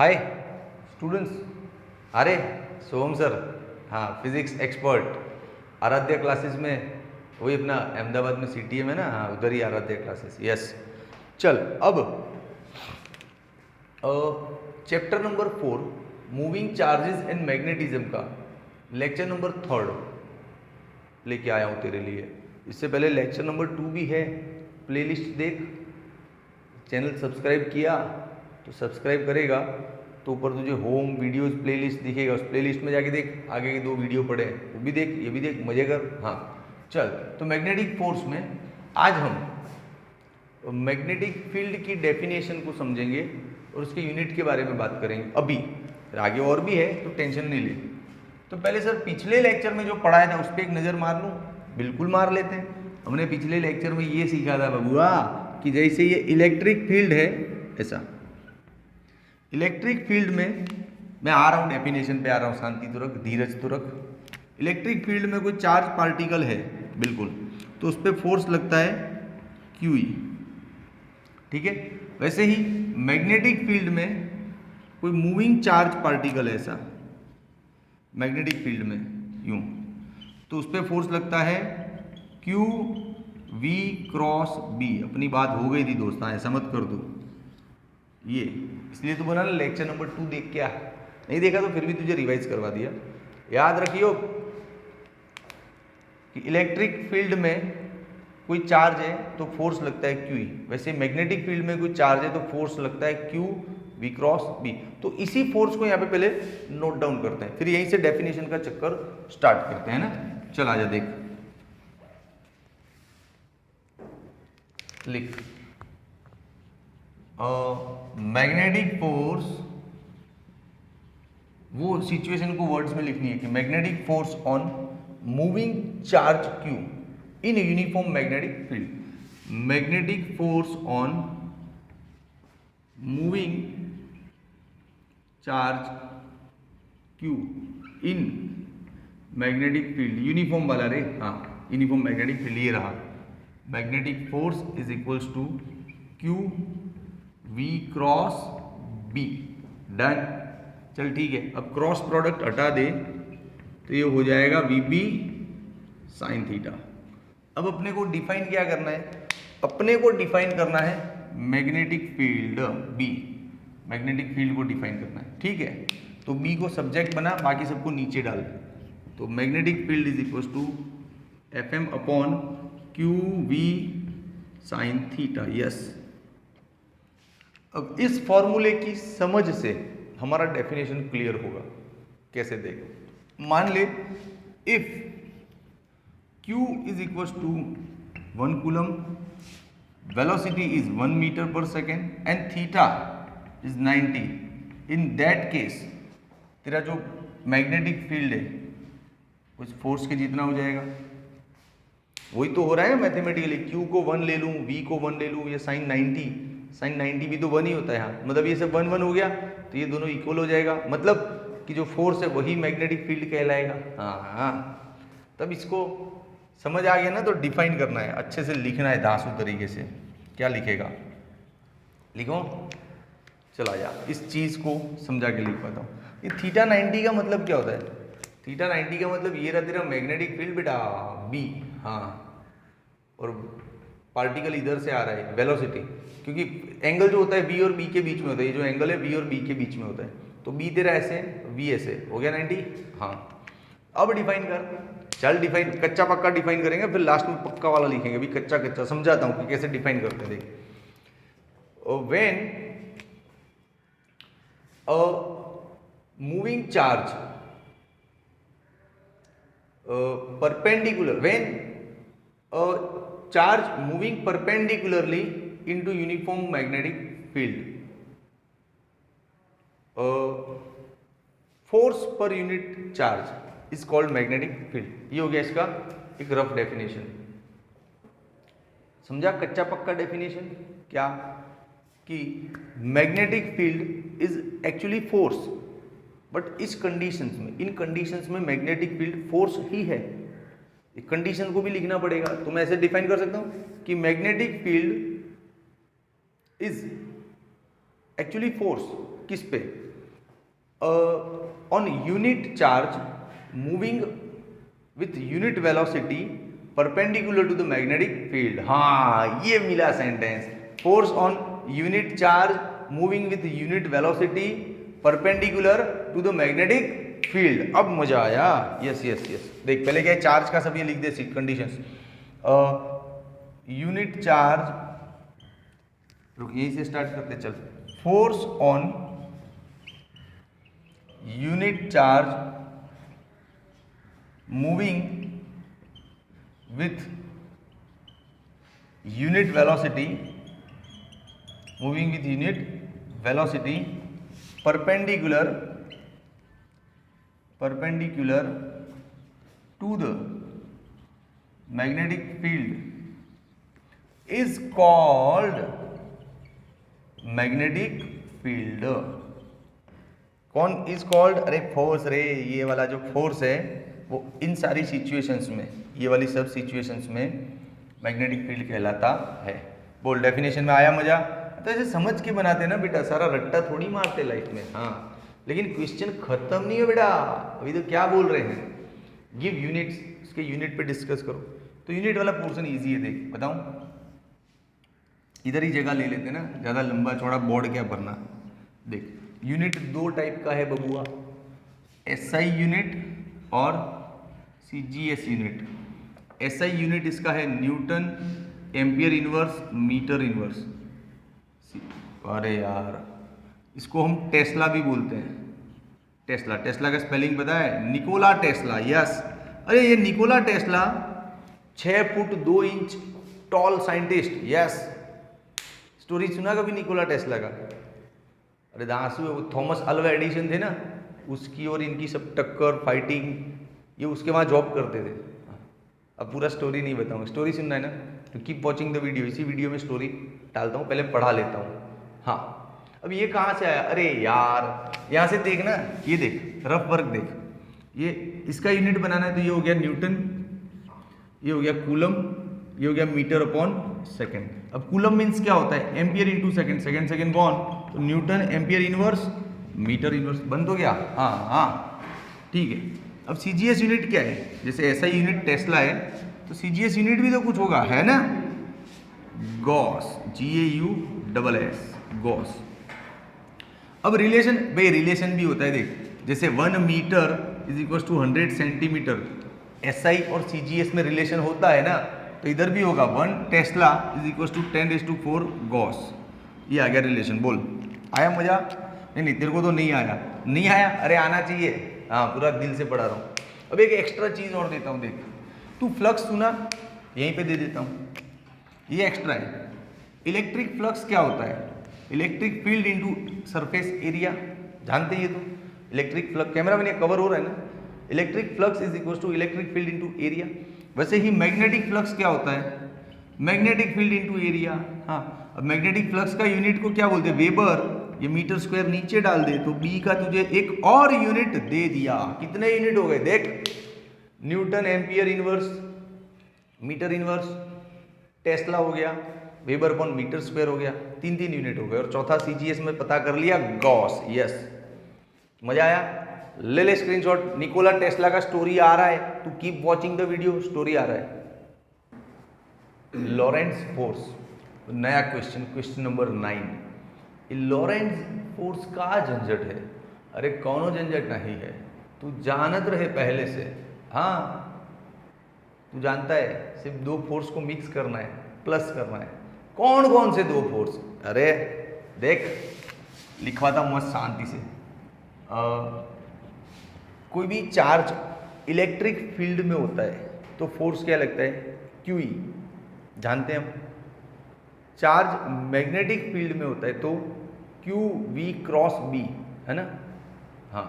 Hi students. अरे सोम sir, हाँ physics expert Aaradhya classes में, वही अपना अहमदाबाद में सीटीएम है ना, हाँ उधर ही आराध्या क्लासेस। यस चल अब chapter number 4 moving charges and magnetism का लेक्चर नंबर 3 लेके आया हूँ तेरे लिए। इससे पहले लेक्चर नंबर 2 भी है, प्लेलिस्ट देख। चैनल सब्सक्राइब किया तो सब्सक्राइब करेगा तो ऊपर तुझे होम वीडियोस प्लेलिस्ट दिखेगा, उस प्लेलिस्ट में जाके देख, आगे के 2 वीडियो पड़े हैं, वो भी देख, ये भी देख, मजे कर। हाँ चल, तो मैग्नेटिक फोर्स में आज हम मैग्नेटिक फील्ड की डेफिनेशन को समझेंगे और उसके यूनिट के बारे में बात करेंगे अभी। आगे और भी है तो टेंशन नहीं ले। तो पहले सर पिछले लेक्चर में जो पढ़ाया था उस पर एक नज़र मार लूँ। बिल्कुल मार लेते हैं। हमने पिछले लेक्चर में ये सीखा था बबुआ कि जैसे ये इलेक्ट्रिक फील्ड है, ऐसा इलेक्ट्रिक फील्ड में मैं आ रहा हूँ, डेफिनेशन पे आ रहा हूँ, शांति तो रख, धीरज तो रख। इलेक्ट्रिक फील्ड में कोई चार्ज पार्टिकल है बिल्कुल, तो उस पर फोर्स लगता है QE, ठीक है। वैसे ही मैग्नेटिक फील्ड में कोई मूविंग चार्ज पार्टिकल है ऐसा, मैग्नेटिक फील्ड में यूं, तो उस पर फोर्स लगता है QV क्रॉस B। अपनी बात हो गई थी दोस्त, ऐसा मत कर दो ये, इसलिए तो बोला ना लेक्चर नंबर 2 देख क्या, नहीं देखा तो फिर भी तुझे रिवाइज करवा दिया। याद रखियो कि इलेक्ट्रिक फील्ड में कोई चार्ज है तो फोर्स लगता है QE, वैसे मैग्नेटिक फील्ड में कोई चार्ज है तो फोर्स लगता है QV क्रॉस B। तो इसी फोर्स को यहाँ पे पहले नोट डाउन करते हैं, फिर यहीं से डेफिनेशन का चक्कर स्टार्ट करते हैं ना। चल आजा देख, लिख मैग्नेटिक फोर्स, वो सिचुएशन को वर्ड्स में लिखनी है कि magnetic force on moving charge Q in uniform magnetic field. Magnetic force on moving charge Q in magnetic field, uniform वाला रे, हाँ यूनिफॉर्म मैग्नेटिक फील्ड ये रहा। Magnetic force is equals to QV cross B। Done, चल ठीक है। अब cross product हटा दे तो ये हो जाएगा VB साइन थीटा। अब अपने को डिफाइन क्या करना है, अपने को डिफाइन करना है magnetic field B, magnetic field को डिफाइन करना है, ठीक है। तो B को सब्जेक्ट बना, बाकी सबको नीचे डाल। तो magnetic field is equal to FM upon QV sine theta. Yes, अब इस फॉर्मूले की समझ से हमारा डेफिनेशन क्लियर होगा। कैसे देख, मान ले if Q is equal to 1 coulomb, velocity is 1 metre per second and theta is 90, in that case तेरा जो मैग्नेटिक फील्ड है कुछ फोर्स के जितना हो जाएगा। वही तो हो रहा है मैथमेटिकली, Q को 1 ले लूँ, V को 1 ले लूँ, ये साइन 90 भी तो 1 ही होता है यहाँ, मतलब ये सब 1 हो गया तो ये दोनों इक्वल हो जाएगा, मतलब कि जो फोर्स है वही मैग्नेटिक फील्ड कहलाएगा। हाँ हाँ, तब इसको समझ आ गया ना, तो डिफाइन करना है, अच्छे से लिखना है धांसू तरीके से। क्या लिखेगा, लिखो, चला जा, इस चीज़ को समझा के लिख पाता हूँ। ये थीटा 90 का मतलब क्या होता है, थीटा 90 का मतलब ये रहा तेरा मैग्नेटिक फील्ड बेटा B, हाँ, और पार्टिकल इधर से आ रहा है वेलोसिटी, क्योंकि एंगल जो होता है B और B के बीच में होता है, ये जो एंगल है B और B के बीच में होता है, तो B तेरा ऐसे, V ऐसे हो गया 90। हाँ, अब डिफाइन कर, चल डिफाइन, कच्चा पक्का डिफाइन करेंगे, फिर लास्ट में पक्का वाला लिखेंगे। अभी कच्चा कच्चा समझाता हूँ कि कैसे डिफाइन करते हैं। देख, when moving charge perpendicular, when a charge moving perpendicularly into uniform magnetic field, force per unit charge is called magnetic field। ये हो गया इसका एक रफ डेफिनेशन। समझा कच्चा पक्का डेफिनेशन क्या, कि magnetic field is actually force, but इस कंडीशंस में, इन कंडीशंस में मैग्नेटिक फील्ड फोर्स ही है। एक कंडीशन को भी लिखना पड़ेगा, तो मैं ऐसे डिफाइन कर सकता हूं कि magnetic field is actually force किस पे, on unit charge moving with unit velocity perpendicular to the magnetic field. हाँ, ये मिला sentence. Force on unit charge moving with unit velocity perpendicular to the magnetic field. अब मजा आया। Yes yes yes, देख पहले क्या है, चार्ज का सब ये लिख दे कंडीशंस। यूनिट चार्ज, रुक यहीं से स्टार्ट करते चल। Force on unit charge moving with unit velocity, moving with unit velocity perpendicular to the magnetic field is called magnetic field। कौन इज कॉल्ड? अरे फोर्स रे, ये वाला जो फोर्स है वो इन सारी सिचुएशंस में, ये वाली सब सिचुएशंस में मैग्नेटिक फील्ड कहलाता है। बोल, डेफिनेशन में आया मजा? तो ऐसे समझ के बनाते ना बेटा, सारा रट्टा थोड़ी मारते लाइफ में। हाँ, लेकिन क्वेश्चन खत्म नहीं है बेटा, अभी तो क्या बोल रहे हैं। गिव यूनिट्स, इसके यूनिट पे डिस्कस करो। तो यूनिट वाला पोर्शन इजी है, देख बताऊं, इधर ही जगह ले लेते ना, ज़्यादा लंबा चौड़ा बोर्ड क्या भरना। देख, यूनिट दो टाइप का है बबुआ, एसआई यूनिट और सीजीएस यूनिट। एसआई यूनिट इसका है newton ampere inverse metre inverse. अरे यार, इसको हम टेस्ला भी बोलते हैं। टेस्ला, टेस्ला का स्पेलिंग पता है? Nikola Tesla. यस, अरे ये Nikola Tesla 6 foot 2 inch toll scientist. Yes, story सुना कभी निकोला टेस्ला का? अरे दासू, वो थॉमस अल्वा एडिसन थे ना, उसकी और इनकी सब टक्कर फाइटिंग, ये उसके वहाँ जॉब करते थे। अब पूरा स्टोरी नहीं बताऊंगा, स्टोरी सुनना है ना तो कीप वॉचिंग द वीडियो। इसी वीडियो में स्टोरी डालता हूँ, पहले पढ़ा लेता हूँ। हाँ, अब ये कहाँ से आया? अरे यार, यहाँ से देख ना, ये देख रफ वर्क देख, ये इसका यूनिट बनाना है तो ये हो गया न्यूटन, ये हो गया कूलम, ये हो गया मीटर अपॉन सेकेंड। अब कूलम मीन्स क्या होता है? Ampere into second, second second कौन? तो newton ampere inverse metre inverse. बंद हो गया? हाँ हाँ, ठीक है। अब सीजीएस यूनिट क्या है? जैसे ऐसा यूनिट टेस्ला है तो सीजीएस यूनिट भी तो कुछ होगा, है ना? Gauss, GAUSS, gauss. अब रिलेशन, भाई रिलेशन भी होता है, देख जैसे 1 metre is equal to 100 centimetre, SI और सीजीएस में रिलेशन होता है ना, तो इधर भी होगा 1 tesla is equal to 10⁴ gauss. ये आ गया रिलेशन। बोल, आया मजा? नहीं, तेरे को तो नहीं आया। नहीं आया? अरे आना चाहिए। हाँ, पूरा दिल से पढ़ा रहा हूँ। अब एक एक्स्ट्रा चीज़ और देता हूँ, देख तू फ्लक्स सुना, यहीं पे दे देता हूँ, ये एक्स्ट्रा है। इलेक्ट्रिक फ्लक्स क्या होता है? Electric field into surface area, जानते हैं ये तो। इलेक्ट्रिक फ्लक्स, कैमरा में कवर हो रहा है ना, electric flux is equal to electric field into area. वैसे ही मैग्नेटिक फ्लक्स क्या होता है? Magnetic field into area. हाँ, अब मैग्नेटिक फ्लक्स का यूनिट को क्या बोलते हैं? वेबर। ये मीटर स्क्वायर नीचे डाल दे तो बी का तुझे एक और यूनिट दे दिया। कितने यूनिट हो गए देख? Newton ampere inverse metre inverse, tesla हो गया, वेबर अपॉन मीटर स्क्वायर हो गया, 3 यूनिट हो गए। और चौथा सीजीएस में पता कर लिया, गॉस। यस, मजा आया? ले ले स्क्रीनशॉट। निकोला टेस्ला का स्टोरी आ रहा है, तू keep watching the video, story आ रहा है। लॉरेंट्ज फोर्स, नया question, question number 9। Lorentz force का झंझट है? अरे कौनो झंझट नहीं है, तू जानत रहे पहले से। हाँ, तू जानता है सिर्फ 2 फोर्स को मिक्स करना है, प्लस करना है। कौन कौन से 2 फोर्स? अरे देख, लिखवाता हूँ मस्त शांति से। कोई भी चार्ज इलेक्ट्रिक फील्ड में होता है तो फोर्स क्या लगता है? QE, जानते हैं हम। चार्ज मैग्नेटिक फील्ड में होता है तो QV क्रॉस B, है ना? हाँ,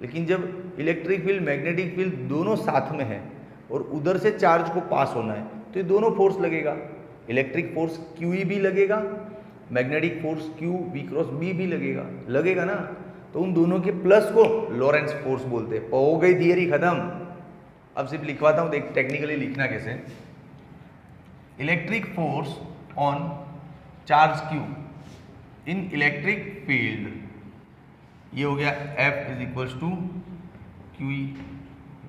लेकिन जब इलेक्ट्रिक फील्ड मैग्नेटिक फील्ड दोनों साथ में है और उधर से चार्ज को पास होना है तो ये दोनों फोर्स लगेगा। इलेक्ट्रिक फोर्स QE भी लगेगा, magnetic force QV cross B भी लगेगा ना, तो उन दोनों के प्लस को लॉरेंट्ज फोर्स बोलते हैं। हो गई थियरी खत्म। अब सिर्फ लिखवाता हूँ, देख टेक्निकली लिखना कैसे। Electric force on charge Q in electric field ये हो गया F is equals to Q E,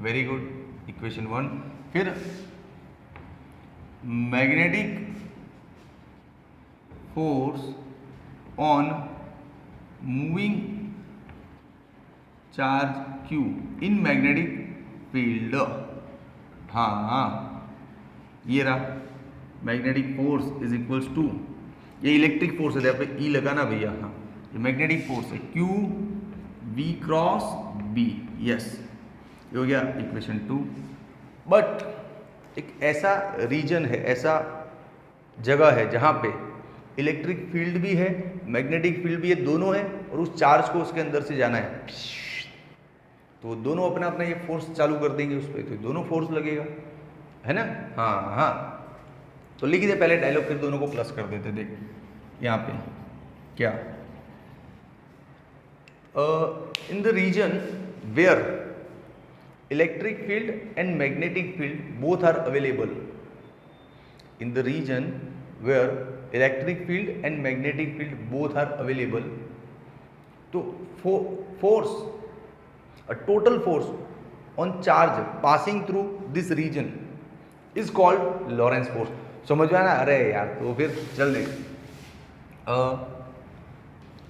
very good, equation 1। फिर magnetic force on moving charge Q in magnetic field, हाँ ये रहा, magnetic force is equals to, ये electric force है, यहाँ पे ई लगाना भैया, हाँ ये मैग्नेटिक फोर्स है Q V cross B, yes, ये हो गया इक्वेशन 2। बट एक ऐसा रीजन है, ऐसा जगह है जहाँ पे इलेक्ट्रिक फील्ड भी है, मैग्नेटिक फील्ड भी है, दोनों है, और उस चार्ज को उसके अंदर से जाना है, तो दोनों अपना अपना ये फोर्स चालू कर देंगे उस पर, तो दोनों फोर्स लगेगा, है ना। हाँ, तो लिख दे पहले डायलॉग, फिर दोनों को प्लस कर देते। देख यहाँ पे क्या, in the region where electric field and magnetic field both are available, in the region where electric field and magnetic field both are available, तो force, a total force on charge passing through this region is called Lorentz force। समझ में आना, अरे यार तो फिर चल देख,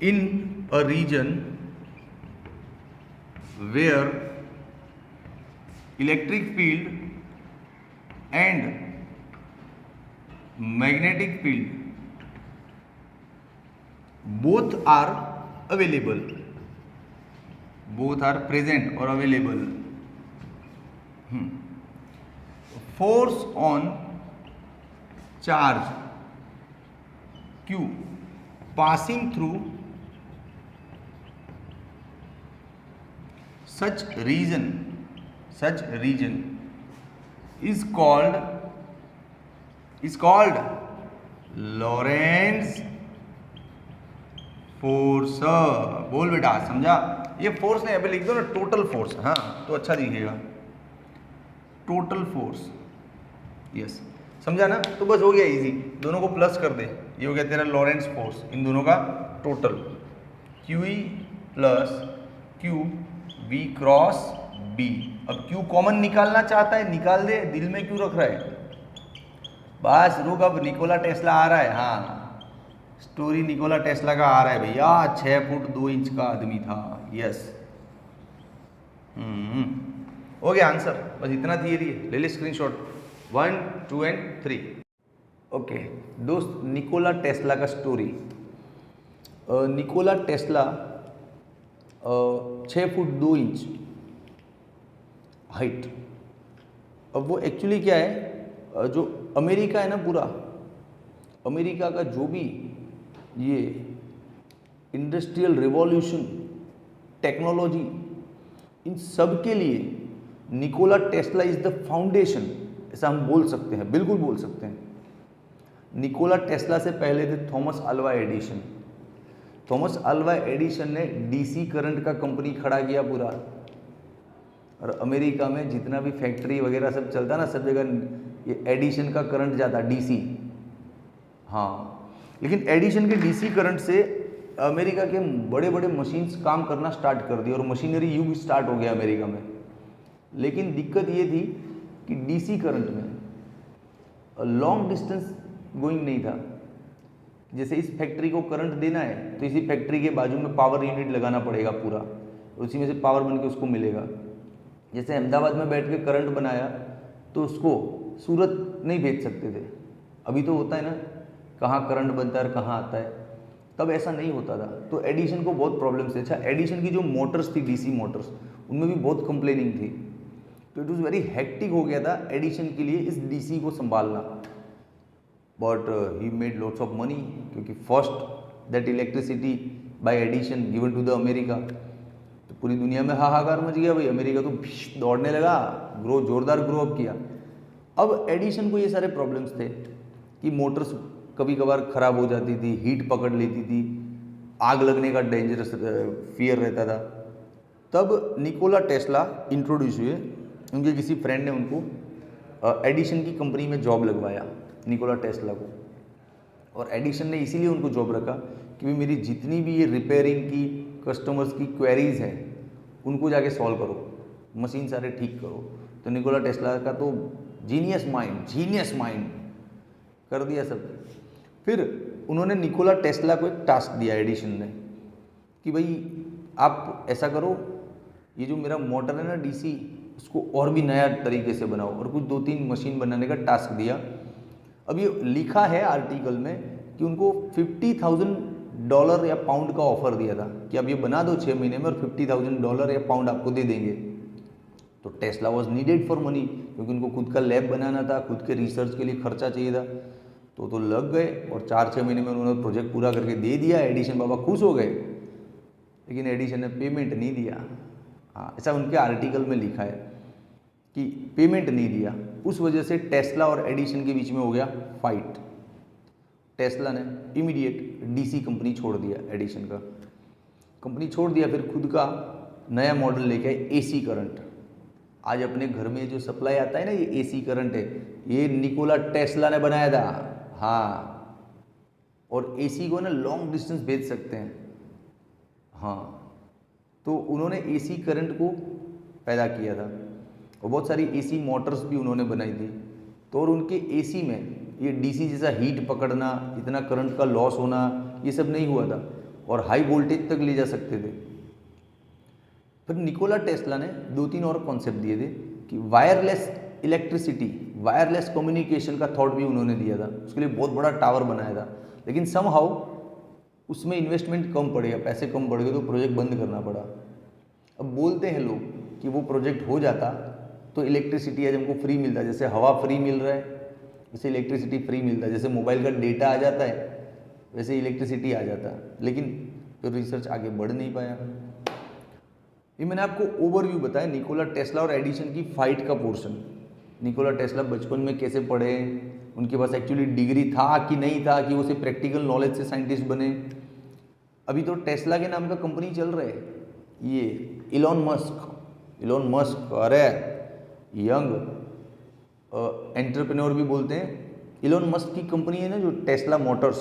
in a region where electric field and magnetic field both are available, both are present or available, force on charge Q passing through such region is called Lorentz force. बोल बेटा, समझा? ये फोर्स नहीं, अभी लिख दो ना टोटल फोर्स, हाँ तो अच्छा दिखेगा, टोटल फोर्स, यस, समझा ना। तो बस हो गया इजी, दोनों को प्लस कर दे, ये हो गया तेरा लॉरेंट्स फोर्स, इन दोनों का total, Q E plus Q V cross B. अब क्यू कॉमन निकालना चाहता है, निकाल दे, दिल में क्यों रख रहा है, बस रुक, अब निकोला टेस्ला आ रहा है, हाँ स्टोरी निकोला टेस्ला का आ रहा है भैया, 6 फुट 2 इंच का आदमी था, यस। हो गया आंसर, बस इतना थियरी है, ले ले स्क्रीनशॉट 1, 2 एंड 3। ओके दोस्त, निकोला टेस्ला का story. Nikola Tesla 6 foot 2 inch height. अब वो एक्चुअली क्या है, जो अमेरिका है ना, पूरा अमेरिका का जो भी ये इंडस्ट्रियल रिवॉल्यूशन, टेक्नोलॉजी, इन सब के लिए Nikola Tesla is the foundation, ऐसा हम बोल सकते हैं, बिल्कुल बोल सकते हैं। निकोला टेस्ला से पहले थे Thomas Alva Edison. Thomas Alva Edison ने डीसी करंट का कंपनी खड़ा किया पूरा, और अमेरिका में जितना भी फैक्ट्री वगैरह सब चलता ना, सब जगह ये एडिशन का करंट जाता, डीसी। हाँ, लेकिन एडिशन के डीसी करंट से अमेरिका के बड़े बड़े मशीन्स काम करना स्टार्ट कर दिए और मशीनरी युग स्टार्ट हो गया अमेरिका में। लेकिन दिक्कत ये थी कि डीसी करंट में लॉन्ग डिस्टेंस गोइंग नहीं था। जैसे इस फैक्ट्री को करंट देना है तो इसी फैक्ट्री के बाजू में पावर यूनिट लगाना पड़ेगा पूरा, उसी में से पावर बन के उसको मिलेगा। जैसे अहमदाबाद में बैठ के करंट बनाया तो उसको सूरत नहीं भेज सकते थे, अभी तो होता है ना कहाँ करंट बनता है और कहाँ आता है, तब ऐसा नहीं होता था। तो एडिशन को बहुत प्रॉब्लम से, अच्छा एडिशन की जो मोटर्स थी, डीसी मोटर्स, उनमें भी बहुत कंप्लेनिंग थी, तो इट वॉज वेरी हेक्टिक हो गया था एडिशन के लिए इस डीसी को संभालना। But he made lots of money, क्योंकि first that electricity by Edison given to the America, तो पूरी दुनिया में हाहाकार मच गया भाई, अमेरिका तो दौड़ने लगा, जोरदार ग्रो अप किया। अब एडिशन को ये सारे प्रॉब्लम्स थे कि मोटर्स कभी कभार ख़राब हो जाती थी, हीट पकड़ लेती थी, आग लगने का डेंजरस फियर रहता था। तब निकोला टेस्ला इंट्रोड्यूस हुए, उनके किसी फ्रेंड ने उनको एडिशन की कंपनी में जॉब लगवाया निकोला टेस्ला को, और एडिशन ने इसीलिए उनको जॉब रखा कि मेरी जितनी भी ये रिपेयरिंग की कस्टमर्स की क्वेरीज हैं उनको जाके सॉल्व करो, मशीन सारे ठीक करो। तो निकोला टेस्ला का तो जीनियस माइंड कर दिया सब। फिर उन्होंने निकोला टेस्ला को एक टास्क दिया एडिशन ने कि भाई आप ऐसा करो, ये जो मेरा मोटर है ना डीसी, उसको और भी नया तरीके से बनाओ, और कुछ 2-3 मशीन बनाने का टास्क दिया। अब ये लिखा है आर्टिकल में कि उनको $50,000 या पाउंड का ऑफर दिया था कि आप ये बना दो 6 महीने में और $50,000 या पाउंड आपको दे देंगे। तो Tesla was needed for money, क्योंकि उनको खुद का लैब बनाना था, खुद के रिसर्च के लिए खर्चा चाहिए था। तो लग गए और 4-6 महीने में उन्होंने प्रोजेक्ट पूरा करके दे दिया। एडिशन बाबा खुश हो गए, लेकिन एडिशन ने पेमेंट नहीं दिया। हाँ, ऐसा उनके आर्टिकल में लिखा है कि पेमेंट नहीं दिया। उस वजह से टेस्ला और एडिशन के बीच में हो गया फाइट। टेस्ला ने इमीडिएट डीसी कंपनी छोड़ दिया, एडिशन का कंपनी छोड़ दिया, फिर खुद का नया मॉडल लेके आए एसी करंट। आज अपने घर में जो सप्लाई आता है ना, ये एसी करंट है, ये निकोला टेस्ला ने बनाया था। हाँ, और एसी को ना लॉन्ग डिस्टेंस भेज सकते हैं। हाँ, तो उन्होंने एसी करंट को पैदा किया था और बहुत सारी एसी मोटर्स भी उन्होंने बनाई थी। तो और उनके एसी में ये डीसी जैसा हीट पकड़ना, इतना करंट का लॉस होना, ये सब नहीं हुआ था और हाई वोल्टेज तक ले जा सकते थे। फिर निकोला टेस्ला ने 2-3 और कॉन्सेप्ट दिए थे कि वायरलेस इलेक्ट्रिसिटी, वायरलेस कम्युनिकेशन का थॉट भी उन्होंने दिया था। उसके लिए बहुत बड़ा टावर बनाया था, लेकिन समहाउ उसमें इन्वेस्टमेंट कम पड़ गया, पैसे कम पड़ गए, तो प्रोजेक्ट बंद करना पड़ा। अब बोलते हैं लोग कि वो प्रोजेक्ट हो जाता तो इलेक्ट्रिसिटी आज हमको फ्री मिलता, जैसे हवा फ्री मिल रहा है वैसे इलेक्ट्रिसिटी फ्री मिलता है, जैसे मोबाइल का डेटा आ जाता है वैसे इलेक्ट्रिसिटी आ जाता है। लेकिन तो रिसर्च आगे बढ़ नहीं पाया। ये मैंने आपको ओवरव्यू बताया निकोला टेस्ला और एडिशन की फाइट का पोर्शन। निकोला टेस्ला बचपन में कैसे पढ़े, उनके पास एक्चुअली डिग्री था कि नहीं था, कि वो सिर्फ प्रैक्टिकल नॉलेज से साइंटिस्ट बने। अभी तो टेस्ला के नाम का कंपनी चल रहा है, ये इलॉन मस्क, अरे यंग एंटरप्रेन्योर भी बोलते हैं। इलॉन मस्क की कंपनी है ना जो टेस्ला मोटर्स,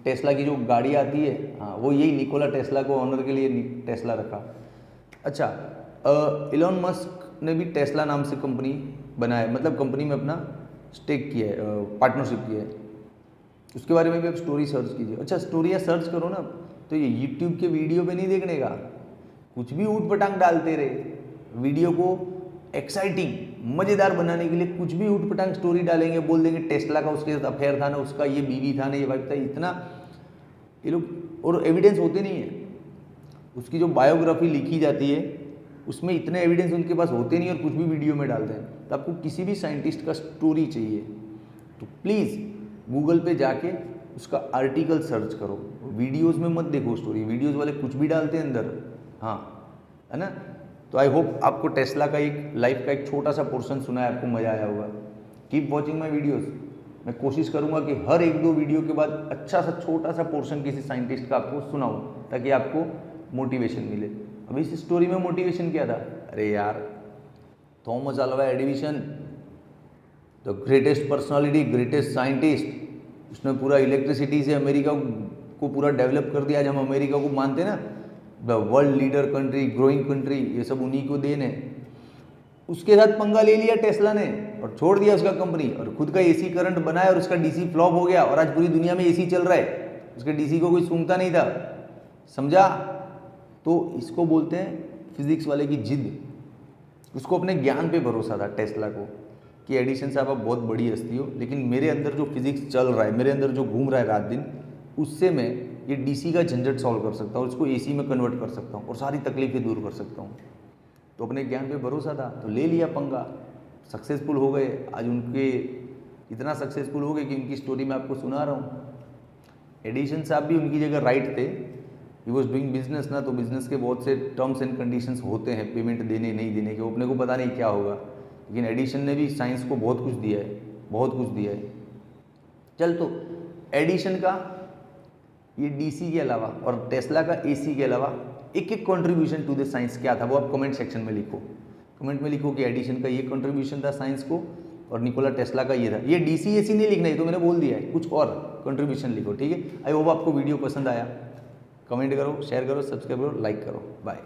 टेस्ला की जो गाड़ी आती है, हाँ, वो यही निकोला टेस्ला को ऑनर के लिए टेस्ला रखा। अच्छा, इलॉन मस्क ने भी टेस्ला नाम से कंपनी बनाया, मतलब कंपनी में अपना स्टेक किया है, पार्टनरशिप किया है। उसके बारे में भी आप स्टोरी सर्च कीजिए। अच्छा, स्टोरियाँ सर्च करो ना तो ये यूट्यूब के वीडियो पे नहीं देखने का, कुछ भी ऊट पटांग डालते रहे। वीडियो को एक्साइटिंग मज़ेदार बनाने के लिए कुछ भी ऊट पटांग स्टोरी डालेंगे, बोल देंगे टेस्ला का उसके साथ अफेयर था ना, उसका ये बीवी था ना, ये वाइफ था, इतना ये लोग, और एविडेंस होते नहीं है। उसकी जो बायोग्राफी लिखी जाती है उसमें इतने एविडेंस उनके पास होते नहीं और कुछ भी वीडियो में डालते हैं। तो आपको किसी भी साइंटिस्ट का स्टोरी चाहिए तो प्लीज़ गूगल पे जाके उसका आर्टिकल सर्च करो, वीडियोस में मत देखो स्टोरी, वीडियोस वाले कुछ भी डालते हैं अंदर। हाँ, है ना। तो आई होप आपको टेस्ला का एक लाइफ का एक छोटा सा पोर्शन सुना है, आपको मज़ा आया होगा। Keep watching my videos. मैं कोशिश करूंगा कि हर 1-2 वीडियो के बाद अच्छा सा छोटा सा पोर्शन किसी साइंटिस्ट का आपको सुनाऊं, ताकि आपको मोटिवेशन मिले। अभी इस स्टोरी में मोटिवेशन क्या था, अरे यार, Thomas Alva Edison, the greatest personality, greatest scientist, उसने पूरा इलेक्ट्रिसिटी से अमेरिका को पूरा डेवलप कर दिया। आज हम अमेरिका को मानते हैं ना, the world leader country, growing country, ये सब उन्हीं को देन है। उसके साथ पंगा ले लिया टेस्ला ने और छोड़ दिया उसका कंपनी, और खुद का एसी करंट बनाया और उसका डीसी फ्लॉप हो गया, और आज पूरी दुनिया में एसी चल रहा है, उसके डीसी को कोई सूंघता नहीं था। समझा। तो इसको बोलते हैं फिजिक्स वाले की जिद। उसको अपने ज्ञान पे भरोसा था टेस्ला को कि एडिसन साहब आप बहुत बड़ी हस्ती हो, लेकिन मेरे अंदर जो फिजिक्स चल रहा है, मेरे अंदर जो घूम रहा है रात दिन, उससे मैं ये डीसी का झंझट सॉल्व कर सकता हूँ, उसको एसी में कन्वर्ट कर सकता हूँ और सारी तकलीफें दूर कर सकता हूँ। तो अपने ज्ञान पे भरोसा था, तो ले लिया पंगा, सक्सेसफुल हो गए। आज उनके इतना सक्सेसफुल हो गए कि उनकी स्टोरी मैं आपको सुना रहा हूँ। एडिसन साहब भी उनकी जगह राइट थे, ही वॉज डूइंग बिजनेस ना, तो बिजनेस के बहुत से टर्म्स एंड कंडीशंस होते हैं, पेमेंट देने नहीं देने के, वो अपने को पता नहीं क्या होगा। लेकिन एडिसन ने भी साइंस को बहुत कुछ दिया है, बहुत कुछ दिया है। चल, तो एडिसन का ये डीसी के अलावा और टेस्ला का एसी के अलावा एक एक कंट्रीब्यूशन टू द साइंस क्या था, वो आप कमेंट सेक्शन में लिखो। कमेंट में लिखो कि एडिसन का ये कंट्रीब्यूशन था साइंस को और निकोला टेस्ला का ये था। ये डीसी एसी नहीं लिखना है, तो मैंने बोल दिया है, कुछ और कंट्रीब्यूशन लिखो, ठीक है। आई होप आपको वीडियो पसंद आया। कमेंट करो, शेयर करो, सब्सक्राइब करो, लाइक करो। बाय।